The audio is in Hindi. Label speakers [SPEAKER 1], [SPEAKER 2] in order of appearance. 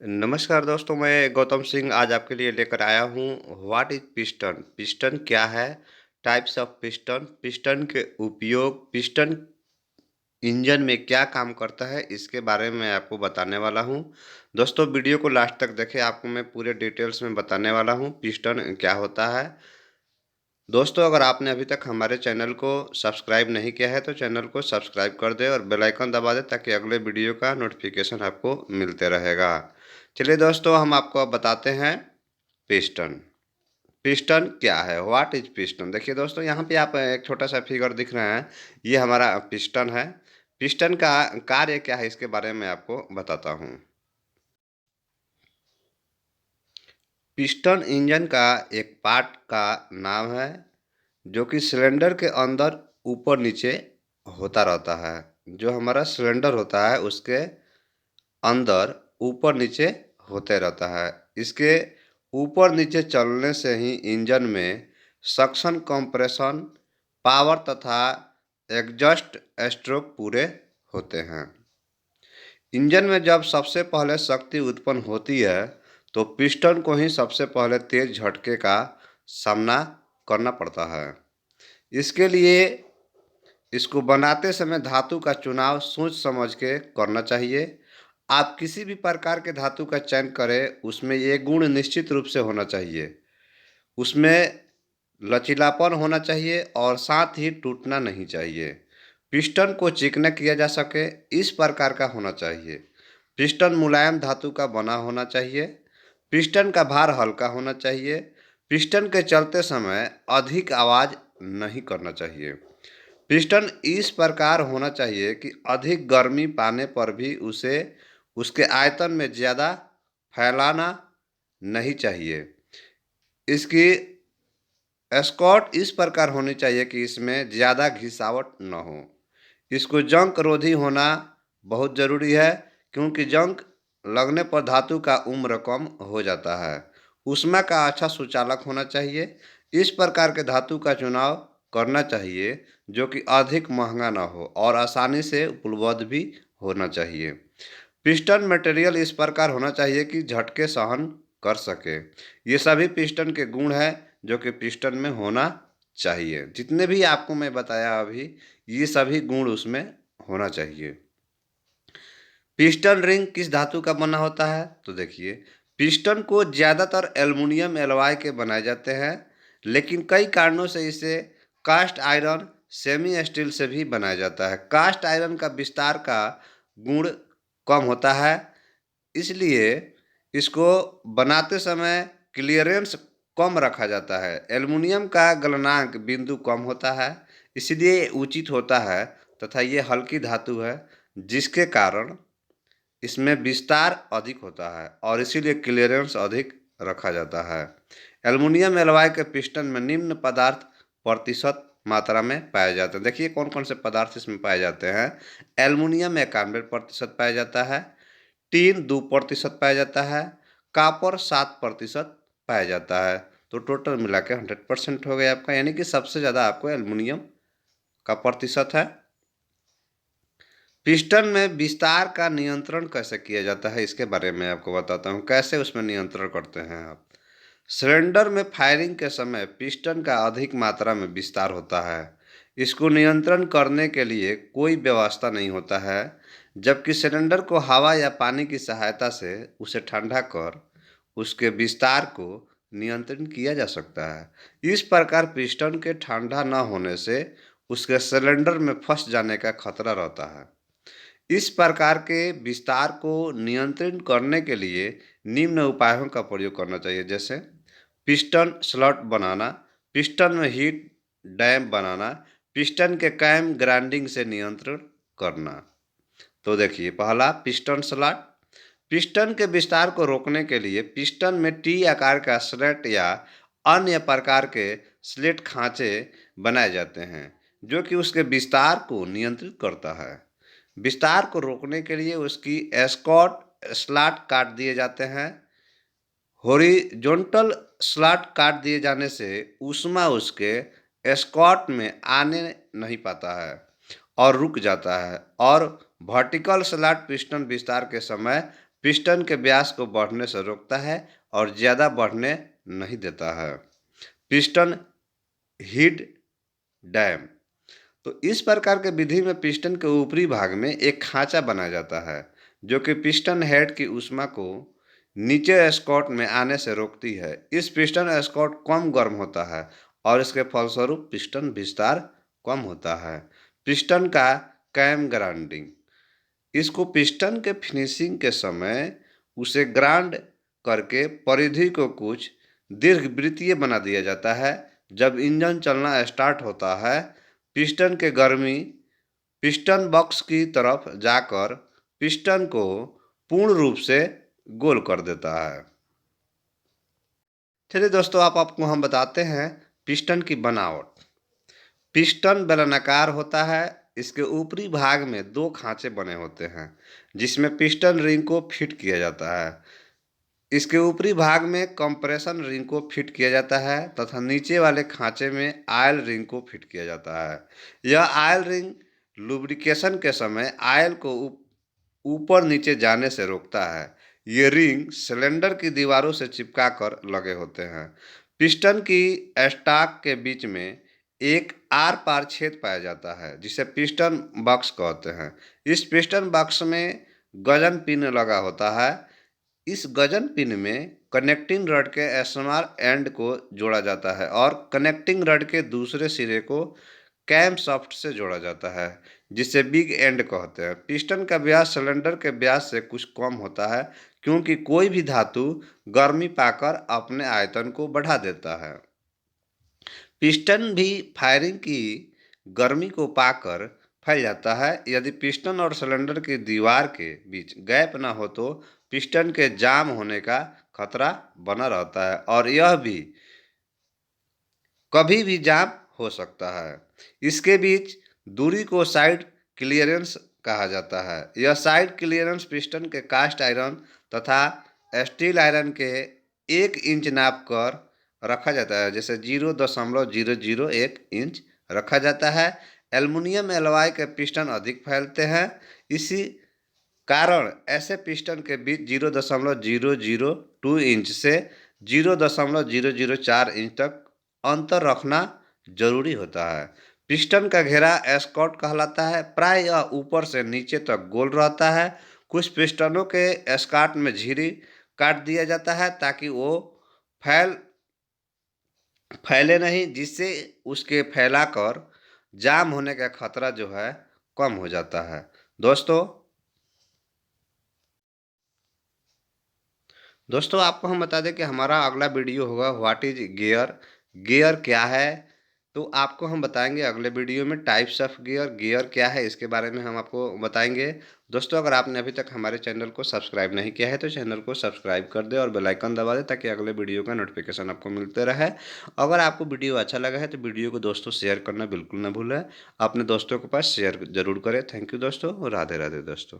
[SPEAKER 1] नमस्कार दोस्तों, मैं गौतम सिंह आज आपके लिए लेकर आया हूँ। What is piston? पिस्टन क्या है? टाइप्स ऑफ पिस्टन, पिस्टन के उपयोग, पिस्टन इंजन में क्या काम करता है, इसके बारे में आपको बताने वाला हूँ। दोस्तों, वीडियो को लास्ट तक देखें, आपको मैं पूरे डिटेल्स में बताने वाला हूँ पिस्टन क्या होता है। दोस्तों, अगर आपने अभी तक हमारे चैनल को सब्सक्राइब नहीं किया है तो चैनल को सब्सक्राइब कर दें और बेल आइकन दबा दें ताकि अगले वीडियो का नोटिफिकेशन आपको मिलते रहेगा। चलिए दोस्तों, हम आपको अब बताते हैं पिस्टन। पिस्टन क्या है? What is piston? देखिए दोस्तों, यहाँ पे आप एक छोटा सा फिगर दिख रहे हैं, ये हमारा पिस्टन है। पिस्टन का कार्य क्या है, इसके बारे में आपको बताता हूँ। पिस्टन इंजन का एक पार्ट का नाम है जो कि सिलेंडर के अंदर ऊपर नीचे होता रहता है। जो हमारा सिलेंडर होता है उसके अंदर ऊपर नीचे होते रहता है। इसके ऊपर नीचे चलने से ही इंजन में सक्शन, कंप्रेशन, पावर तथा एग्जॉस्ट स्ट्रोक पूरे होते हैं। इंजन में जब सबसे पहले शक्ति उत्पन्न होती है तो पिस्टन को ही सबसे पहले तेज झटके का सामना करना पड़ता है। इसके लिए इसको बनाते समय धातु का चुनाव सोच समझ के करना चाहिए। आप किसी भी प्रकार के धातु का चयन करें, उसमें ये गुण निश्चित रूप से होना चाहिए। उसमें लचीलापन होना चाहिए और साथ ही टूटना नहीं चाहिए। पिस्टन को चिकना किया जा सके, इस प्रकार का होना चाहिए। पिस्टन मुलायम धातु का बना होना चाहिए। पिस्टन का भार हल्का होना चाहिए। पिस्टन के चलते समय अधिक आवाज़ नहीं करना चाहिए। पिस्टन इस प्रकार होना चाहिए कि अधिक गर्मी पाने पर भी उसे उसके आयतन में ज़्यादा फैलाना नहीं चाहिए। इसकी स्कॉट इस प्रकार होनी चाहिए कि इसमें ज़्यादा घिसावट न हो। इसको जंग रोधी होना बहुत ज़रूरी है, क्योंकि जंग लगने पर धातु का उम्र कम हो जाता है। ऊष्मा का अच्छा सुचालक होना चाहिए। इस प्रकार के धातु का चुनाव करना चाहिए जो कि अधिक महंगा ना हो और आसानी से उपलब्ध भी होना चाहिए। पिस्टन मटेरियल इस प्रकार होना चाहिए कि झटके सहन कर सके। ये सभी पिस्टन के गुण हैं जो कि पिस्टन में होना चाहिए। जितने भी आपको मैं बताया अभी, ये सभी गुण उसमें होना चाहिए। पिस्टन रिंग किस धातु का बना होता है? तो देखिए, पिस्टन को ज़्यादातर एल्युमिनियम एलॉय के बनाए जाते हैं, लेकिन कई कारणों से इसे कास्ट आयरन, सेमी स्टील से भी बनाया जाता है। कास्ट आयरन का विस्तार का गुण कम होता है, इसलिए इसको बनाते समय क्लियरेंस कम रखा जाता है। एल्युमिनियम का गलनांक बिंदु कम होता है, इसलिए ये उचित होता है तथा ये हल्की धातु है, जिसके कारण इसमें विस्तार अधिक होता है और इसीलिए क्लियरेंस अधिक रखा जाता है। एल्युमिनियम एलॉय के पिस्टन में निम्न पदार्थ प्रतिशत मात्रा में पाए जाते हैं। देखिए कौन कौन से पदार्थ इसमें पाए जाते हैं। एल्युमिनियम 91% पाया जाता है। टीन 2% पाया जाता है। कॉपर 7% पाया जाता है। तो टोटल मिला के 100% हो गया आपका, यानी कि सबसे ज़्यादा आपको एल्युमिनियम का प्रतिशत है। पिस्टन में विस्तार का नियंत्रण कैसे किया जाता है, इसके बारे में आपको बताता हूँ। कैसे उसमें नियंत्रण करते हैं आप। सिलेंडर में फायरिंग के समय पिस्टन का अधिक मात्रा में विस्तार होता है। इसको नियंत्रण करने के लिए कोई व्यवस्था नहीं होता है, जबकि सिलेंडर को हवा या पानी की सहायता से उसे ठंडा कर उसके विस्तार को नियंत्रण किया जा सकता है। इस प्रकार पिस्टन के ठंडा न होने से उसके सिलेंडर में फंस जाने का खतरा रहता है। इस प्रकार के विस्तार को नियंत्रित करने के लिए निम्न उपायों का प्रयोग करना चाहिए, जैसे पिस्टन स्लॉट बनाना, पिस्टन में हीट डैम बनाना, पिस्टन के कैम ग्राइंडिंग से नियंत्रण करना। तो देखिए, पहला पिस्टन स्लॉट। पिस्टन के विस्तार को रोकने के लिए पिस्टन में टी आकार का स्लेट या अन्य प्रकार के स्लेट खांचे बनाए जाते हैं जो कि उसके विस्तार को नियंत्रित करता है। विस्तार को रोकने के लिए उसकी एस्कॉट स्लॉट काट दिए जाते हैं। हॉरिजॉन्टल स्लॉट काट दिए जाने से ऊष्मा उसके एस्कॉट में आने नहीं पाता है और रुक जाता है। और वर्टिकल स्लॉट पिस्टन विस्तार के समय पिस्टन के व्यास को बढ़ने से रोकता है और ज़्यादा बढ़ने नहीं देता है। पिस्टन हीड डैम। तो इस प्रकार के विधि में पिस्टन के ऊपरी भाग में एक खांचा बनाया जाता है जो कि पिस्टन हेड की ऊष्मा को नीचे स्कॉट में आने से रोकती है। इस पिस्टन स्कॉट कम गर्म होता है और इसके फलस्वरूप पिस्टन विस्तार कम होता है। पिस्टन का कैम ग्राइंडिंग। इसको पिस्टन के फिनिशिंग के समय उसे ग्राइंड करके परिधि को कुछ दीर्घवृत्तीय बना दिया जाता है। जब इंजन चलना स्टार्ट होता है, पिस्टन के गर्मी पिस्टन बॉक्स की तरफ जाकर पिस्टन को पूर्ण रूप से गोल कर देता है। चलिए दोस्तों, आपको हम बताते हैं पिस्टन की बनावट। पिस्टन बेलनाकार होता है। इसके ऊपरी भाग में दो खांचे बने होते हैं जिसमें पिस्टन रिंग को फिट किया जाता है। इसके ऊपरी भाग में कंप्रेशन रिंग को फिट किया जाता है तथा नीचे वाले खांचे में आयल रिंग को फिट किया जाता है। यह आयल रिंग लुब्रिकेशन के समय आयल को ऊपर नीचे जाने से रोकता है। ये रिंग सिलेंडर की दीवारों से चिपका कर लगे होते हैं। पिस्टन की स्टॉक के बीच में एक आर पार छेद पाया जाता है जिसे पिस्टन बॉक्स कहते हैं। इस पिस्टन बॉक्स में गजन पिन लगा होता है। इस गजन पिन में कनेक्टिंग रड के स्मॉल एंड को जोड़ा जाता है और कनेक्टिंग रड के दूसरे सिरे को कैम शाफ्ट से जोड़ा जाता है जिसे बिग एंड कहते हैं। पिस्टन का व्यास सिलेंडर के व्यास से कुछ कम होता है क्योंकि कोई भी धातु गर्मी पाकर अपने आयतन को बढ़ा देता है। पिस्टन भी फायरिंग की गर्मी को पाकर फैल जाता है। यदि पिस्टन और सिलेंडर की दीवार के बीच गैप ना हो तो पिस्टन के जाम होने का खतरा बना रहता है और यह भी कभी भी जाम हो सकता है। इसके बीच दूरी को साइड क्लियरेंस कहा जाता है। यह साइड क्लियरेंस पिस्टन के कास्ट आयरन तथा स्टील आयरन के 1 इंच नाप कर रखा जाता है, जैसे 0.001 इंच रखा जाता है। एल्युमिनियम एलॉय के पिस्टन अधिक फैलते हैं। इसी कारण ऐसे पिस्टन के बीच 0.002 इंच से 0.004 इंच तक अंतर रखना जरूरी होता है। पिस्टन का घेरा एस्कॉट कहलाता है। प्राय यह ऊपर से नीचे तक गोल रहता है। कुछ पिस्टनों के एस्कॉट में झिरी काट दिया जाता है ताकि वो फैले नहीं, जिससे उसके फैलाकर जाम होने का खतरा जो है कम हो जाता है। दोस्तों आपको हम बता दें कि हमारा अगला वीडियो होगा व्हाट इज गियर। गियर क्या है, तो आपको हम बताएंगे अगले वीडियो में। टाइप्स ऑफ गियर, गियर क्या है, इसके बारे में हम आपको बताएंगे। दोस्तों अगर आपने अभी तक हमारे चैनल को सब्सक्राइब नहीं किया है तो चैनल को सब्सक्राइब कर दे और बेल आइकन दबा दे ताकि अगले वीडियो का नोटिफिकेशन आपको मिलते रहे। अगर आपको वीडियो अच्छा लगा है तो वीडियो को दोस्तों शेयर करना बिल्कुल ना भूलें। अपने दोस्तों के पास शेयर जरूर करें। थैंक यू दोस्तों। राधे राधे दोस्तों।